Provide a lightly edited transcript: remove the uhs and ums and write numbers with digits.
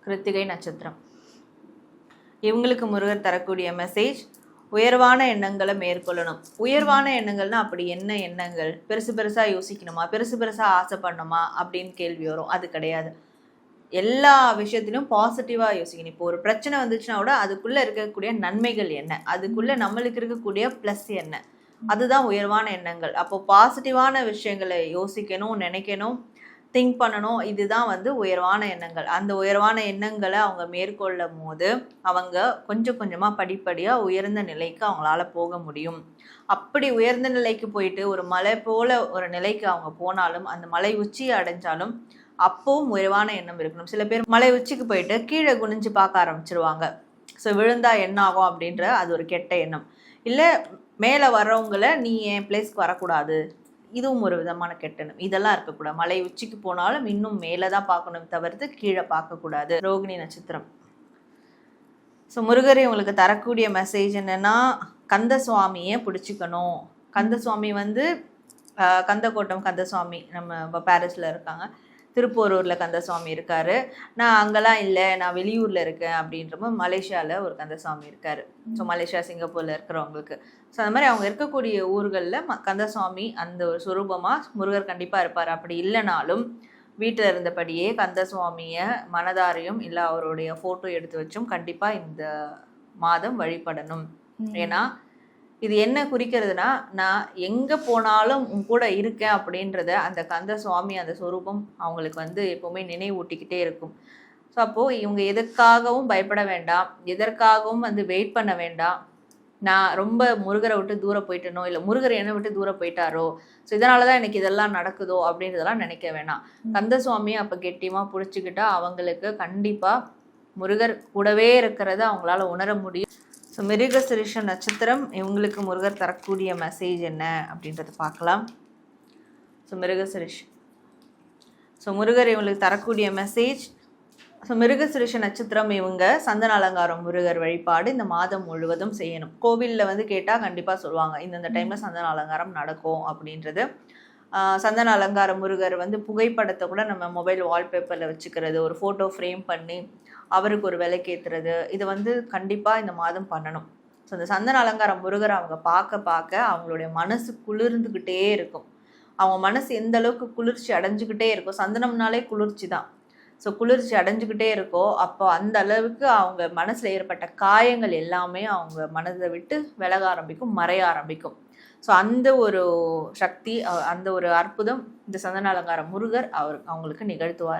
கிருத்திகை நட்சத்திரம். இவங்களுக்கு முருகர் தரக்கூடிய மெசேஜ், உயர்வான எண்ணங்களை மேற்கொள்ளணும். உயர்வான எண்ணங்கள்னா அப்படி என்ன எண்ணங்கள்? பெருசு பெருசாக யோசிக்கணுமா, பெருசு பெருசாக ஆசைப்படணுமா அப்படின்னு கேள்வி வரும். அது கிடையாது. எல்லா விஷயத்திலும் பாசிட்டிவாக யோசிக்கணும். இப்போ ஒரு பிரச்சனை வந்துச்சுன்னா கூட அதுக்குள்ளே இருக்கக்கூடிய நன்மைகள் என்ன, அதுக்குள்ளே நம்மளுக்கு இருக்கக்கூடிய ப்ளஸ் என்ன, அதுதான் உயர்வான எண்ணங்கள். அப்போ பாசிட்டிவான விஷயங்களை யோசிக்கணும், நினைக்கணும், திங்க் பண்ணணும். இதுதான் உயர்வான எண்ணங்கள். அந்த உயர்வான எண்ணங்களை அவங்க மேற்கொள்ளும் போது அவங்க கொஞ்சம் கொஞ்சமாக படிப்படியாக உயர்ந்த நிலைக்கு அவங்களால போக முடியும். அப்படி உயர்ந்த நிலைக்கு போயிட்டு ஒரு மலை போல ஒரு நிலைக்கு அவங்க போனாலும், அந்த மலை உச்சியை அடைஞ்சாலும் அப்பவும் உயர்வான எண்ணம் இருக்கணும். சில பேர் மலை உச்சிக்கு போயிட்டு கீழே குனிஞ்சு பார்க்க ஆரம்பிச்சிருவாங்க. ஸோ விழுந்தா என்ன ஆகும் அப்படின்ற அது ஒரு கெட்ட எண்ணம். இல்லை மேலே வர்றவங்களை நீ என் பிளேஸ்க்கு வரக்கூடாது, இதுவும் ஒரு விதமான கெட்டணும். இதெல்லாம் இருக்கக்கூடாது. மலை உச்சிக்கு போனாலும் இன்னும் மேலே தான் பார்க்கணும், தவிர்த்து கீழே பார்க்கக்கூடாது. ரோகிணி நட்சத்திரம். ஸோ முருகர் உங்களுக்கு தரக்கூடிய மெசேஜ் என்னென்னா, கந்த சுவாமியை பிடிச்சிக்கணும். கந்த சுவாமி கந்தக்கோட்டம் கந்தசுவாமி நம்ம பாரிஸில் இருக்காங்க. திருப்போரூரில் கந்தசுவாமி இருக்கார். நான் அங்கெல்லாம் இல்லை, நான் வெளியூரில் இருக்கேன் அப்படின்றப்போ மலேசியாவில் ஒரு கந்தசுவாமி இருக்கார். ஸோ மலேசியா, சிங்கப்பூரில் இருக்கிறவங்களுக்கு ஸோ அந்த மாதிரி அவங்க இருக்கக்கூடிய ஊர்களில் கந்தசுவாமி அந்த ஒரு சுரூபமாக முருகர் கண்டிப்பாக இருப்பார். அப்படி இல்லைனாலும் வீட்டில் இருந்தபடியே கந்தசுவாமியை மனதாரையும் இல்லை அவருடைய ஃபோட்டோ எடுத்து வச்சும் கண்டிப்பாக இந்த மாதம் வழிபடணும். ஏன்னா இது என்ன குறிக்கிறதுனா, நான் எங்கே போனாலும் உன் கூட இருக்கேன் அப்படின்றத அந்த கந்த சுவாமி அந்த சொரூபம் அவங்களுக்கு எப்போவுமே நினைவூட்டிக்கிட்டே இருக்கும். ஸோ அப்போது இவங்க எதற்காகவும் பயப்பட வேண்டாம், எதற்காகவும் வெயிட் பண்ண வேண்டாம். நான் ரொம்ப முருகரை விட்டு தூரம் போயிட்டனோ, இல்லை முருகர் என்னை விட்டு தூரம் போயிட்டாரோ, ஸோ இதனால தான் எனக்கு இதெல்லாம் நடக்குதோ அப்படின்றதெல்லாம் நினைக்க வேணாம். கந்த சுவாமியை அப்போ கெட்டியமாக பிடிச்சிக்கிட்டா அவங்களுக்கு கண்டிப்பாக முருகர் கூடவே இருக்கிறத அவங்களால உணர முடியும். ஸோ மிருகசிரிஷ நட்சத்திரம் இவங்களுக்கு முருகர் தரக்கூடிய மெசேஜ் என்ன அப்படின்றத பார்க்கலாம். ஸோ மிருகசிரிஷ். ஸோ முருகர் இவங்களுக்கு தரக்கூடிய மெசேஜ், ஸோ மிருகசிரிஷ நட்சத்திரம் இவங்க சந்தன அலங்காரம் முருகர் வழிபாடு இந்த மாதம் முழுவதும் செய்யணும். கோவிலில் கேட்டால் கண்டிப்பாக சொல்லுவாங்க இந்தந்த டைமில் சந்தன அலங்காரம் நடக்கும் அப்படின்றது. சந்தன அலங்கார முருகர் புகைப்படத்தை கூட நம்ம மொபைல் வால்பேப்பரில் வச்சுக்கிறது, ஒரு ஃபோட்டோ ஃப்ரேம் பண்ணி அவருக்கு ஒரு விலைக்கேற்றுறது, இது கண்டிப்பாக இந்த மாதம் பண்ணணும். ஸோ இந்த சந்தன அலங்கார முருகர் அவங்க பார்க்க பார்க்க அவங்களுடைய மனசு குளிர்ந்துக்கிட்டே இருக்கும். அவங்க மனசு எந்த அளவுக்கு குளிர்ச்சி அடைஞ்சிக்கிட்டே இருக்கும். சந்தனம்னாலே குளிர்ச்சி தான். ஸோ குளிர்ச்சி அடைஞ்சிக்கிட்டே இருக்கோ அப்போ அந்த அளவுக்கு அவங்க மனசில் ஏற்பட்ட காயங்கள் எல்லாமே அவங்க மனதை விட்டு விலக ஆரம்பிக்கும், மறைய ஆரம்பிக்கும். ஸோ அந்த ஒரு சக்தி, அந்த ஒரு அற்புதம் இந்த சந்தன அலங்கார முருகர் அவங்களுக்கு நிகழ்த்துவார்.